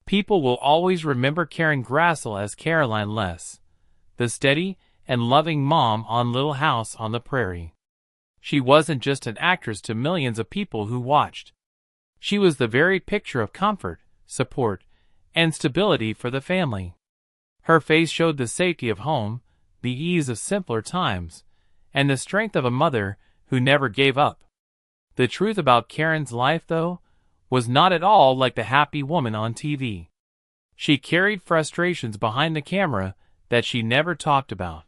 People will always remember Karen Grassle as Caroline Less, the steady and loving mom on Little House on the Prairie. She wasn't just an actress to millions of people who watched. She was the very picture of comfort, support, and stability for the family. Her face showed the safety of home, the ease of simpler times, and the strength of a mother who never gave up. The truth about Karen's life, though, was not at all like the happy woman on TV. She carried frustrations behind the camera that she never talked about.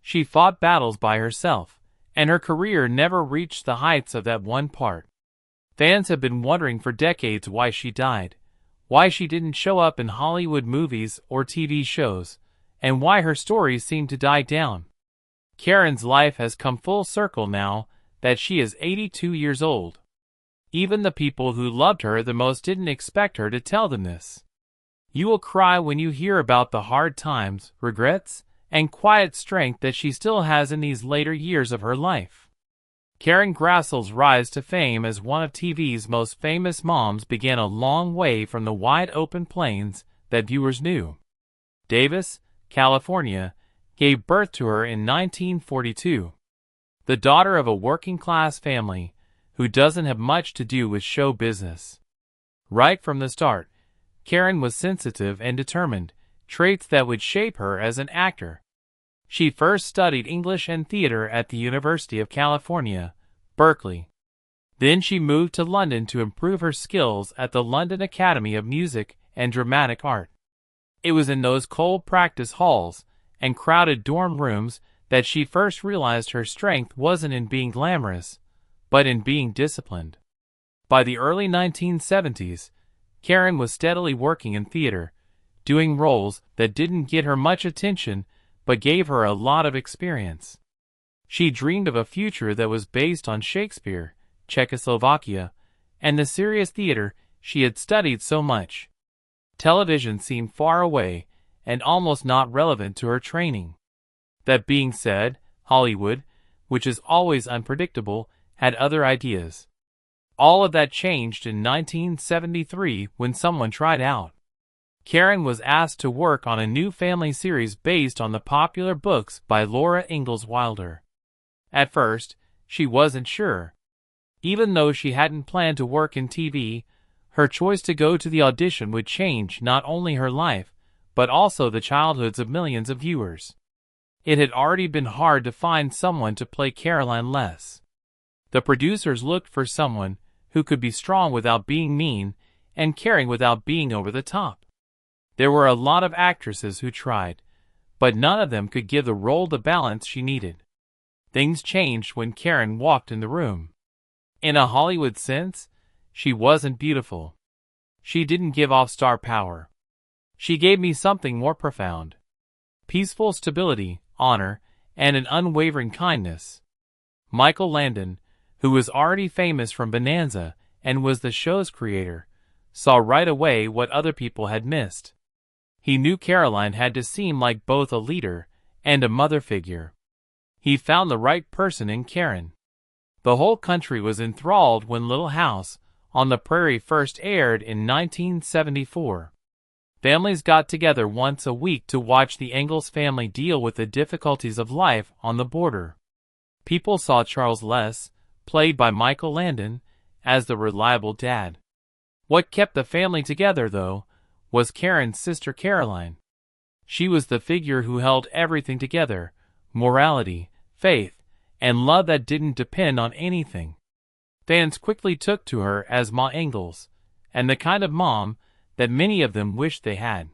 She fought battles by herself, and her career never reached the heights of that one part. Fans have been wondering for decades why she died, why she didn't show up in Hollywood movies or TV shows, and why her stories seemed to die down. Karen's life has come full circle now that she is 82 years old. Even the people who loved her the most didn't expect her to tell them this. You will cry when you hear about the hard times, regrets, and quiet strength that she still has in these later years of her life. Karen Grassle's rise to fame as one of TV's most famous moms began a long way from the wide-open plains that viewers knew. Davis, California, gave birth to her in 1942. The daughter of a working-class family who doesn't have much to do with show business. Right from the start, Karen was sensitive and determined, traits that would shape her as an actor. She first studied English and theater at the University of California, Berkeley. Then she moved to London to improve her skills at the London Academy of Music and Dramatic Art. It was in those cold practice halls and crowded dorm rooms that she first realized her strength wasn't in being glamorous, but in being disciplined. By the early 1970s, Karen was steadily working in theater, doing roles that didn't get her much attention but gave her a lot of experience. She dreamed of a future that was based on Shakespeare, Czechoslovakia, and the serious theater she had studied so much. Television seemed far away and almost not relevant to her training. That being said, Hollywood, which is always unpredictable, had other ideas. All of that changed in 1973 when someone tried out. Karen was asked to work on a new family series based on the popular books by Laura Ingalls Wilder. At first, she wasn't sure. Even though she hadn't planned to work in TV, her choice to go to the audition would change not only her life, but also the childhoods of millions of viewers. It had already been hard to find someone to play Caroline Less. The producers looked for someone who could be strong without being mean and caring without being over the top. There were a lot of actresses who tried, but none of them could give the role the balance she needed. Things changed when Karen walked in the room. In a Hollywood sense, she wasn't beautiful. She didn't give off star power. She gave me something more profound. Peaceful stability, honor, and an unwavering kindness. Michael Landon, who was already famous from Bonanza and was the show's creator, saw right away what other people had missed. He knew Caroline had to seem like both a leader and a mother figure. He found the right person in Karen. The whole country was enthralled when Little House on the Prairie first aired in 1974. Families got together once a week to watch the Ingalls family deal with the difficulties of life on the border. People saw Charles Less, played by Michael Landon, as the reliable dad. What kept the family together, though, was Karen's sister Caroline. She was the figure who held everything together: morality, faith, and love that didn't depend on anything. Fans quickly took to her as Ma Ingalls, and the kind of mom that many of them wished they had.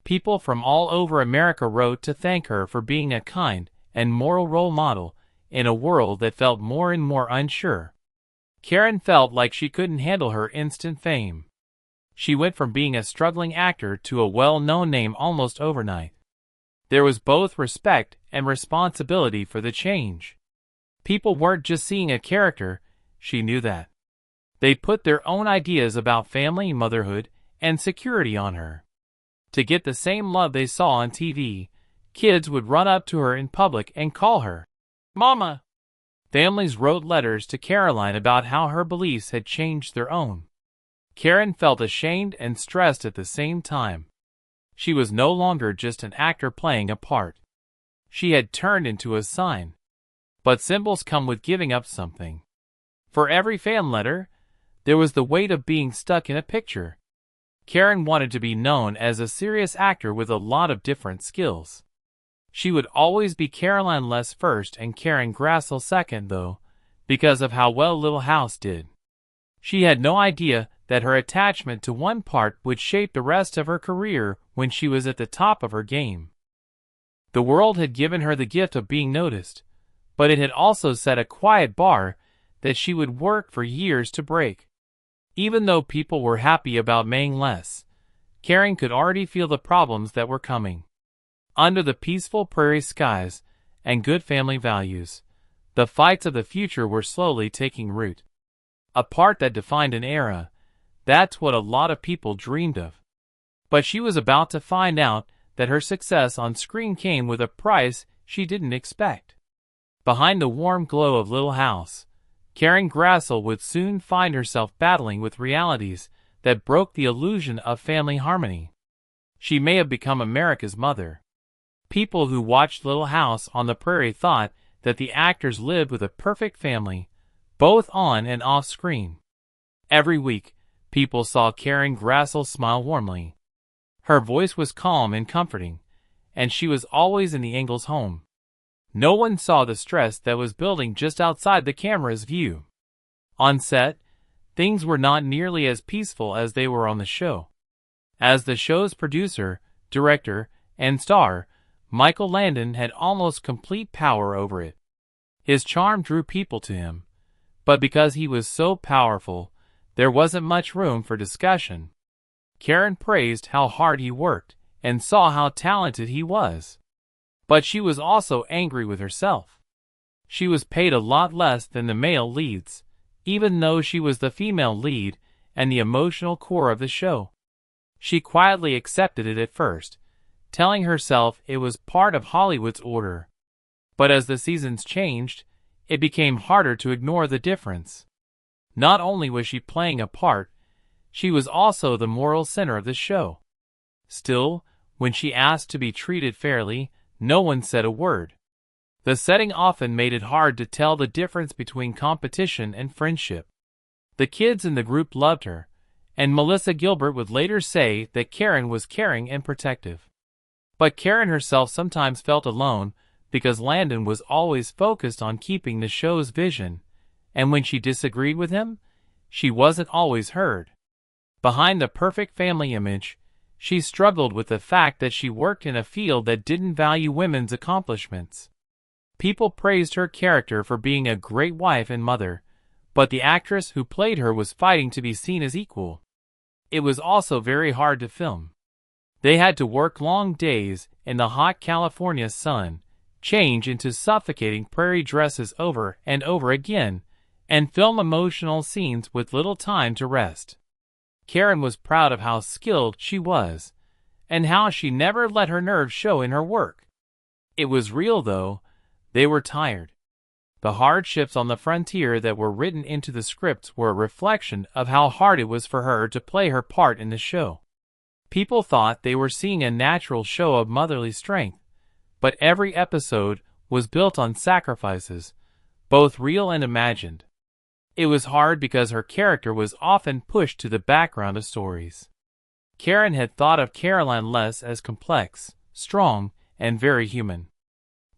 People from all over America wrote to thank her for being a kind and moral role model in a world that felt more and more unsure. Karen felt like she couldn't handle her instant fame. She went from being a struggling actor to a well-known name almost overnight. There was both respect and responsibility for the change. People weren't just seeing a character, she knew that. They put their own ideas about family, motherhood, and security on her. To get the same love they saw on TV, kids would run up to her in public and call her Mama. Families wrote letters to Caroline about how her beliefs had changed their own. Karen felt ashamed and stressed at the same time. She was no longer just an actor playing a part. She had turned into a sign. But symbols come with giving up something. For every fan letter, there was the weight of being stuck in a picture. Karen wanted to be known as a serious actor with a lot of different skills. She would always be Caroline Less first and Karen Grassle second, though, because of how well Little House did. She had no idea that her attachment to one part would shape the rest of her career when she was at the top of her game. The world had given her the gift of being noticed, but it had also set a quiet bar that she would work for years to break. Even though people were happy about Mang Less, Karen could already feel the problems that were coming. Under the peaceful prairie skies and good family values, the fights of the future were slowly taking root. A part that defined an era, that's what a lot of people dreamed of. But she was about to find out that her success on screen came with a price she didn't expect. Behind the warm glow of Little House, Karen Grassle would soon find herself battling with realities that broke the illusion of family harmony. She may have become America's mother. People who watched Little House on the Prairie thought that the actors lived with a perfect family, both on and off screen. Every week, people saw Karen Grassle smile warmly. Her voice was calm and comforting, and she was always in the Ingalls home. No one saw the stress that was building just outside the camera's view. On set, things were not nearly as peaceful as they were on the show. As the show's producer, director, and star, Michael Landon had almost complete power over it. His charm drew people to him, but because he was so powerful, there wasn't much room for discussion. Karen praised how hard he worked and saw how talented he was. But she was also angry with herself. She was paid a lot less than the male leads, even though she was the female lead and the emotional core of the show. She quietly accepted it at first, telling herself it was part of Hollywood's order. But as the seasons changed, it became harder to ignore the difference. Not only was she playing a part, she was also the moral center of the show. Still, when she asked to be treated fairly, no one said a word. The setting often made it hard to tell the difference between competition and friendship. The kids in the group loved her, and Melissa Gilbert would later say that Karen was caring and protective. But Karen herself sometimes felt alone because Landon was always focused on keeping the show's vision, and when she disagreed with him, she wasn't always heard. Behind the perfect family image, she struggled with the fact that she worked in a field that didn't value women's accomplishments. People praised her character for being a great wife and mother, but the actress who played her was fighting to be seen as equal. It was also very hard to film. They had to work long days in the hot California sun, change into suffocating prairie dresses over and over again, and film emotional scenes with little time to rest. Karen was proud of how skilled she was, and how she never let her nerves show in her work. It was real, though. They were tired. The hardships on the frontier that were written into the scripts were a reflection of how hard it was for her to play her part in the show. People thought they were seeing a natural show of motherly strength, but every episode was built on sacrifices, both real and imagined. It was hard because her character was often pushed to the background of stories. Karen had thought of Caroline Less as complex, strong, and very human.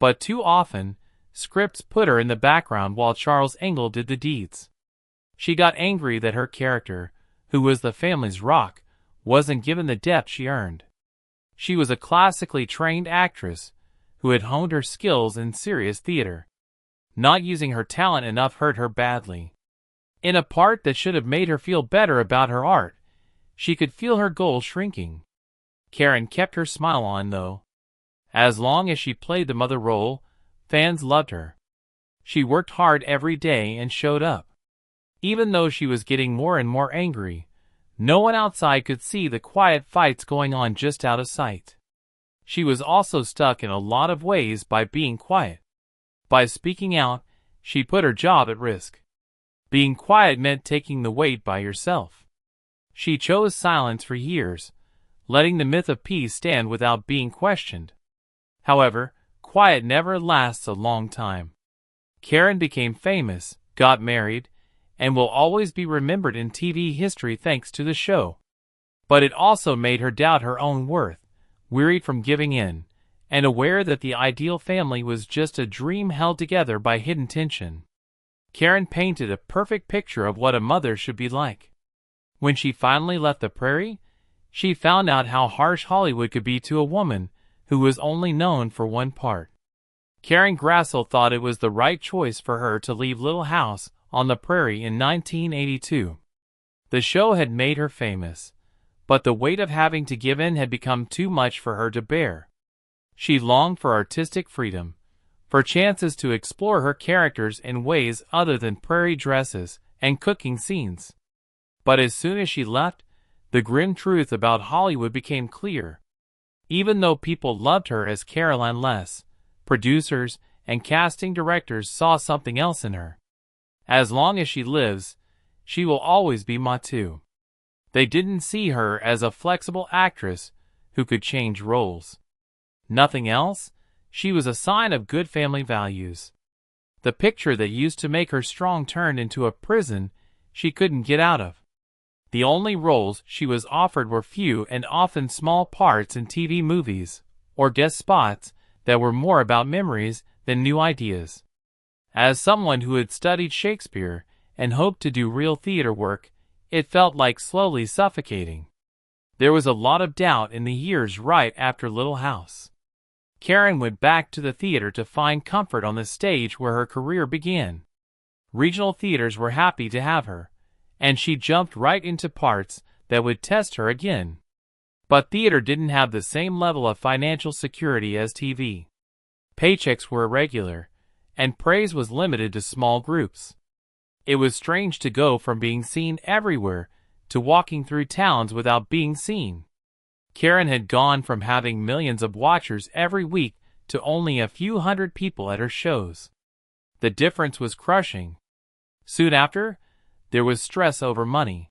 But too often, scripts put her in the background while Charles Ingalls did the deeds. She got angry that her character, who was the family's rock, wasn't given the depth she earned. She was a classically trained actress who had honed her skills in serious theater. Not using her talent enough hurt her badly. In a part that should have made her feel better about her art, she could feel her goal shrinking. Karen kept her smile on, though. As long as she played the mother role, fans loved her. She worked hard every day and showed up. Even though she was getting more and more angry, no one outside could see the quiet fights going on just out of sight. She was also stuck in a lot of ways by being quiet. By speaking out, she put her job at risk. Being quiet meant taking the weight by yourself. she chose silence for years, letting the myth of peace stand without being questioned. However, quiet never lasts a long time. Karen became famous, got married, and will always be remembered in TV history thanks to the show. But it also made her doubt her own worth, wearied from giving in, and aware that the ideal family was just a dream held together by hidden tension. Karen painted a perfect picture of what a mother should be like. When she finally left the Prairie, she found out how harsh Hollywood could be to a woman who was only known for one part. Karen Grassle thought it was the right choice for her to leave Little House on the Prairie in 1982. The show had made her famous, but the weight of having to give in had become too much for her to bear. She longed for artistic freedom, for chances to explore her characters in ways other than prairie dresses and cooking scenes. But as soon as she left, the grim truth about Hollywood became clear. Even though people loved her as Caroline Less, producers and casting directors saw something else in her. As long as she lives, she will always be Matu. They didn't see her as a flexible actress who could change roles. Nothing else, she was a sign of good family values. The picture that used to make her strong turned into a prison she couldn't get out of. The only roles she was offered were few and often small parts in TV movies, or guest spots that were more about memories than new ideas. As someone who had studied Shakespeare and hoped to do real theater work, it felt like slowly suffocating. There was a lot of doubt in the years right after Little House. Karen went back to the theater to find comfort on the stage where her career began. Regional theaters were happy to have her, and she jumped right into parts that would test her again. But theater didn't have the same level of financial security as TV. Paychecks were irregular, and praise was limited to small groups. It was strange to go from being seen everywhere to walking through towns without being seen. Karen had gone from having millions of watchers every week to only a few hundred people at her shows. The difference was crushing. Soon after, there was stress over money.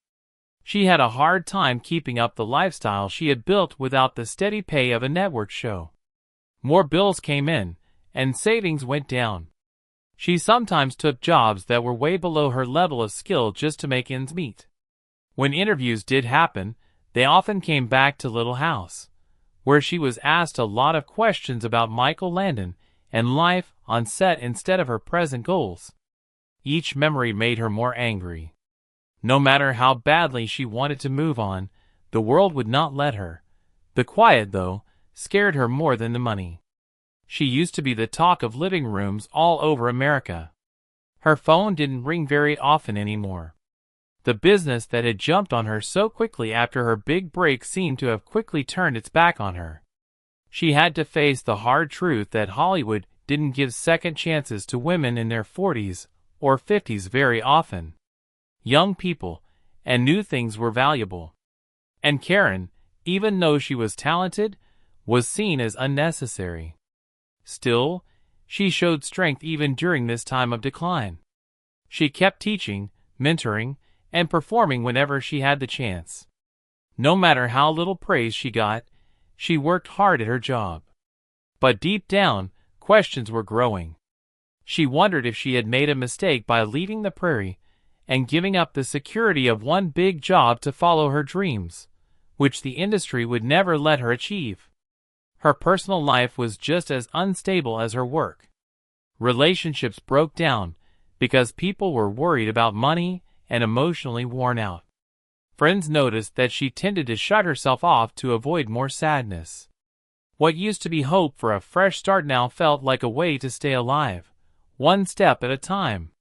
She had a hard time keeping up the lifestyle she had built without the steady pay of a network show. More bills came in, and savings went down. She sometimes took jobs that were way below her level of skill just to make ends meet. When interviews did happen, they often came back to Little House, where she was asked a lot of questions about Michael Landon and life on set instead of her present goals. Each memory made her more angry. No matter how badly she wanted to move on, the world would not let her. The quiet, though, scared her more than the money. She used to be the talk of living rooms all over America. Her phone didn't ring very often anymore. The business that had jumped on her so quickly after her big break seemed to have quickly turned its back on her. She had to face the hard truth that Hollywood didn't give second chances to women in their 40s or 50s very often. Young people and new things were valuable. And Karen, even though she was talented, was seen as unnecessary. Still, she showed strength even during this time of decline. She kept teaching, mentoring, and performing whenever she had the chance. No matter how little praise she got, she worked hard at her job. But deep down, questions were growing. She wondered if she had made a mistake by leaving the Prairie and giving up the security of one big job to follow her dreams, which the industry would never let her achieve. Her personal life was just as unstable as her work. Relationships broke down because people were worried about money and emotionally worn out. Friends noticed that she tended to shut herself off to avoid more sadness. What used to be hope for a fresh start now felt like a way to stay alive, one step at a time.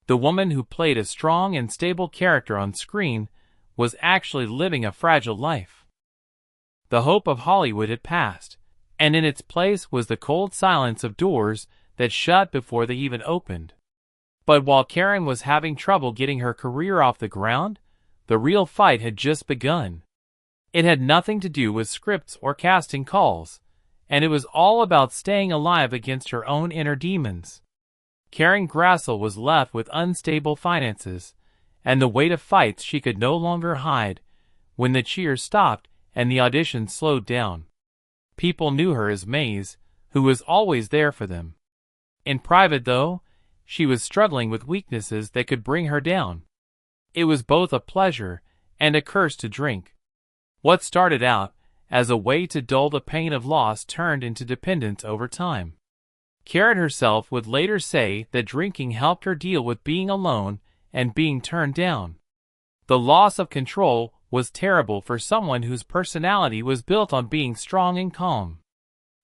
The woman who played a strong and stable character on screen was actually living a fragile life. The hope of Hollywood had passed, and in its place was the cold silence of doors that shut before they even opened. But while Karen was having trouble getting her career off the ground, the real fight had just begun. It had nothing to do with scripts or casting calls, and it was all about staying alive against her own inner demons. Karen Grassle was left with unstable finances, and the weight of fights she could no longer hide when the cheers stopped and the audition slowed down. People knew her as Maze, who was always there for them. In private, though, she was struggling with weaknesses that could bring her down. It was both a pleasure and a curse to drink. What started out as a way to dull the pain of loss turned into dependence over time. Karen herself would later say that drinking helped her deal with being alone and being turned down. The loss of control was terrible for someone whose personality was built on being strong and calm.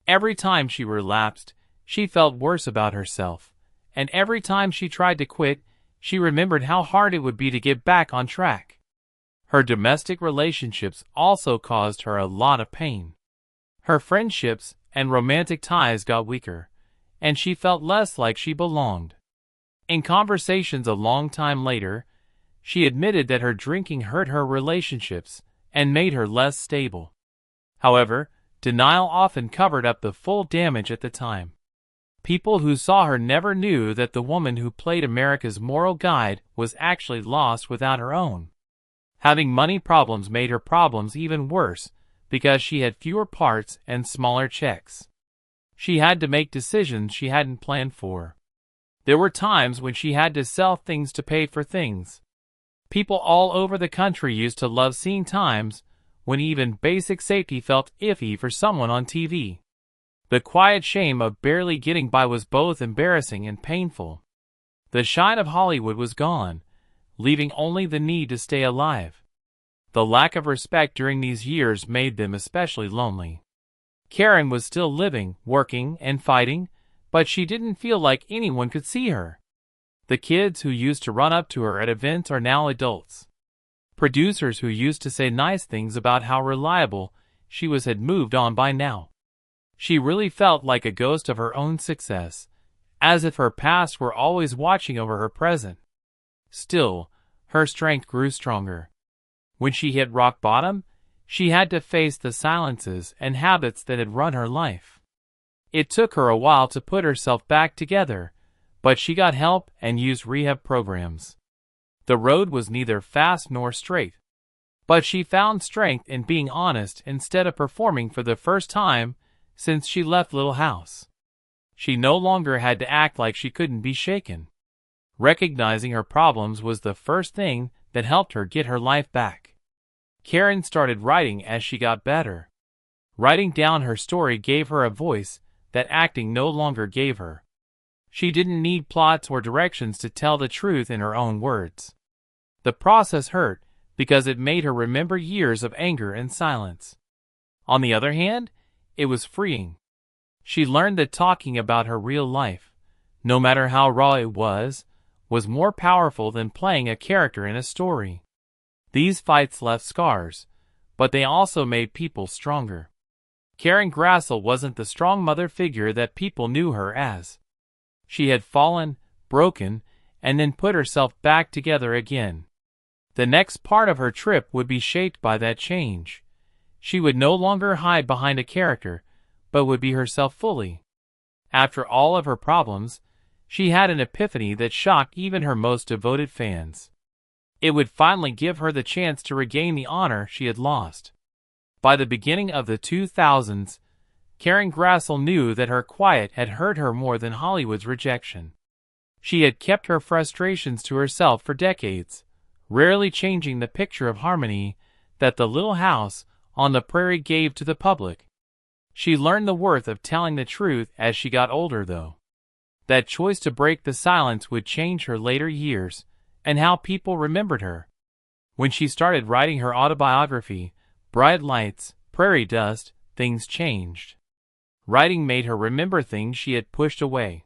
Every time she relapsed, she felt worse about herself, and every time she tried to quit, she remembered how hard it would be to get back on track. Her domestic relationships also caused her a lot of pain. Her friendships and romantic ties got weaker, and she felt less like she belonged. In conversations a long time later, she admitted that her drinking hurt her relationships and made her less stable. However, denial often covered up the full damage at the time. People who saw her never knew that the woman who played America's moral guide was actually lost without her own. Having money problems made her problems even worse because she had fewer parts and smaller checks. She had to make decisions she hadn't planned for. There were times when she had to sell things to pay for things. People all over the country used to love seeing times when even basic safety felt iffy for someone on TV. The quiet shame of barely getting by was both embarrassing and painful. The shine of Hollywood was gone, leaving only the need to stay alive. The lack of respect during these years made them especially lonely. Karen was still living, working, and fighting, but she didn't feel like anyone could see her. The kids who used to run up to her at events are now adults. Producers who used to say nice things about how reliable she was had moved on by now. She really felt like a ghost of her own success, as if her past were always watching over her present. Still, her strength grew stronger. When she hit rock bottom, she had to face the silences and habits that had run her life. It took her a while to put herself back together, but she got help and used rehab programs. The road was neither fast nor straight, but she found strength in being honest instead of performing for the first time since she left Little House. She no longer had to act like she couldn't be shaken. Recognizing her problems was the first thing that helped her get her life back. Karen started writing as she got better. Writing down her story gave her a voice that acting no longer gave her. She didn't need plots or directions to tell the truth in her own words. The process hurt because it made her remember years of anger and silence. On the other hand, it was freeing. She learned that talking about her real life, no matter how raw it was more powerful than playing a character in a story. These fights left scars, but they also made people stronger. Karen Grassle wasn't the strong mother figure that people knew her as. She had fallen, broken, and then put herself back together again. The next part of her trip would be shaped by that change. She would no longer hide behind a character, but would be herself fully. After all of her problems, she had an epiphany that shocked even her most devoted fans. It would finally give her the chance to regain the honor she had lost. By the beginning of the 2000s, Karen Grassle knew that her quiet had hurt her more than Hollywood's rejection. She had kept her frustrations to herself for decades, rarely changing the picture of harmony that the little house on the prairie gave to the public. She learned the worth of telling the truth as she got older, though. That choice to break the silence would change her later years and how people remembered her. When she started writing her autobiography, Bright Lights, Prairie Dust, things changed. Writing made her remember things she had pushed away.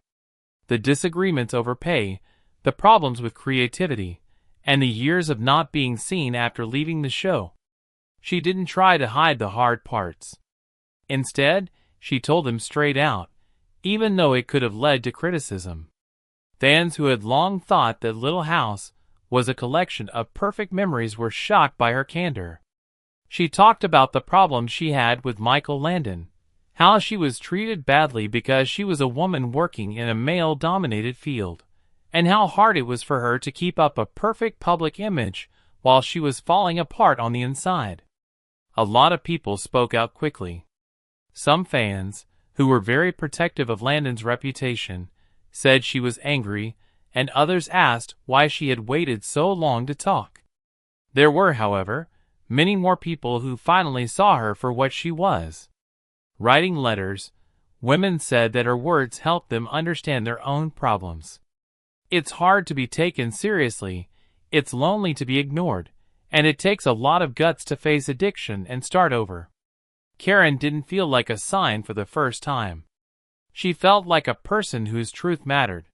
The disagreements over pay, the problems with creativity, and the years of not being seen after leaving the show. She didn't try to hide the hard parts. Instead, she told them straight out, even though it could have led to criticism. Fans who had long thought that Little House was a collection of perfect memories were shocked by her candor. She talked about the problems she had with Michael Landon, how she was treated badly because she was a woman working in a male-dominated field, and how hard it was for her to keep up a perfect public image while she was falling apart on the inside. A lot of people spoke out quickly. Some fans, who were very protective of Landon's reputation, said she was angry, and others asked why she had waited so long to talk. There were, however, many more people who finally saw her for what she was. Writing letters, women said that her words helped them understand their own problems. It's hard to be taken seriously, it's lonely to be ignored, and it takes a lot of guts to face addiction and start over. Karen didn't feel like a sign for the first time. She felt like a person whose truth mattered.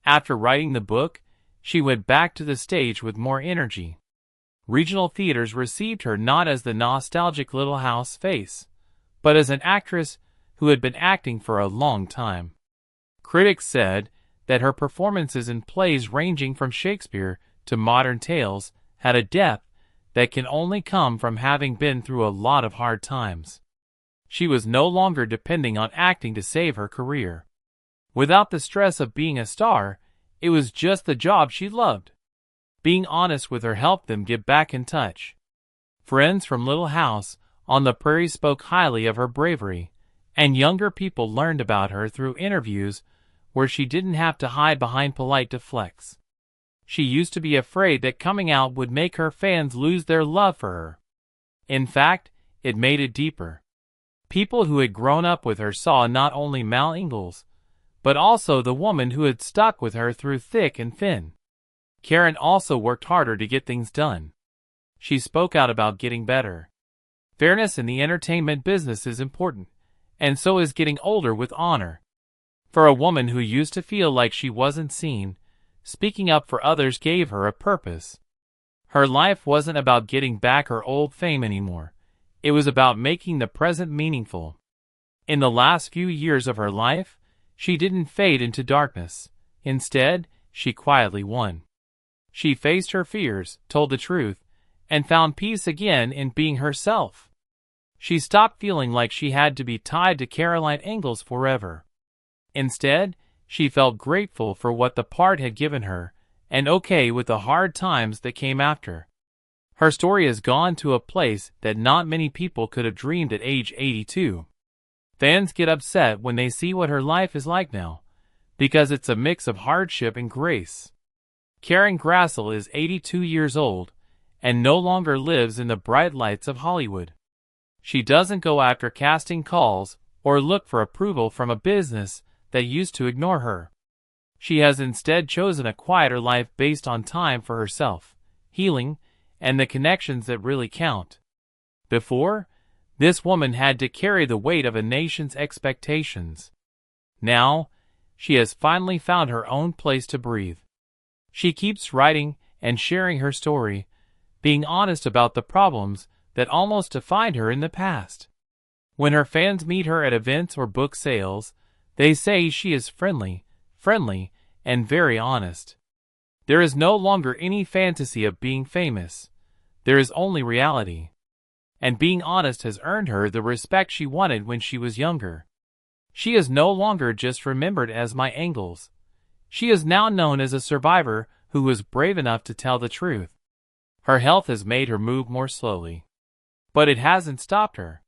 After writing the book, she went back to the stage with more energy. Regional theaters received her not as the nostalgic Little House face, but as an actress who had been acting for a long time. Critics said that her performances in plays ranging from Shakespeare to modern tales had a depth that can only come from having been through a lot of hard times. She was no longer depending on acting to save her career. Without the stress of being a star, it was just the job she loved. Being honest with her helped them get back in touch. Friends from Little House on the Prairie spoke highly of her bravery, and younger people learned about her through interviews where she didn't have to hide behind polite deflects. She used to be afraid that coming out would make her fans lose their love for her. In fact, it made it deeper. People who had grown up with her saw not only Mal Ingalls, but also the woman who had stuck with her through thick and thin. Karen also worked harder to get things done. She spoke out about getting better. Fairness in the entertainment business is important, and so is getting older with honor. For a woman who used to feel like she wasn't seen, speaking up for others gave her a purpose. Her life wasn't about getting back her old fame anymore. It was about making the present meaningful. In the last few years of her life, she didn't fade into darkness. Instead, she quietly won. She faced her fears, told the truth, and found peace again in being herself. She stopped feeling like she had to be tied to Caroline Ingalls forever. Instead, she felt grateful for what the part had given her, and okay with the hard times that came after. Her story has gone to a place that not many people could have dreamed at age 82. Fans get upset when they see what her life is like now, because it's a mix of hardship and grace. Karen Grassle is 82 years old, and no longer lives in the bright lights of Hollywood. She doesn't go after casting calls or look for approval from a business that used to ignore her. She has instead chosen a quieter life based on time for herself, healing, and the connections that really count. Before, this woman had to carry the weight of a nation's expectations. Now, she has finally found her own place to breathe. She keeps writing and sharing her story, being honest about the problems that almost defined her in the past. When her fans meet her at events or book sales, they say she is friendly, and very honest. There is no longer any fantasy of being famous. There is only reality. And being honest has earned her the respect she wanted when she was younger. She is no longer just remembered as my Ingalls. She is now known as a survivor who was brave enough to tell the truth. Her health has made her move more slowly. But it hasn't stopped her.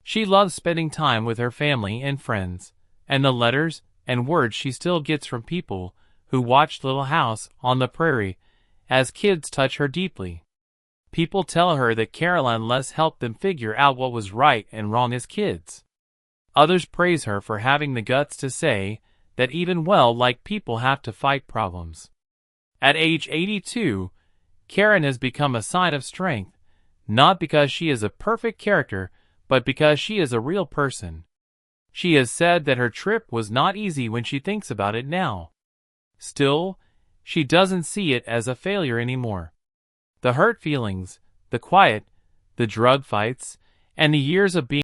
She loves spending time with her family and friends, and the letters and words she still gets from people who watched Little House on the Prairie as kids touch her deeply. People tell her that Caroline Les helped them figure out what was right and wrong as kids. Others praise her for having the guts to say that even well-liked people have to fight problems. At age 82, Karen has become a sign of strength, not because she is a perfect character, but because she is a real person. She has said that her trip was not easy when she thinks about it now. Still, she doesn't see it as a failure anymore. The hurt feelings, the quiet, the drug fights, and the years of being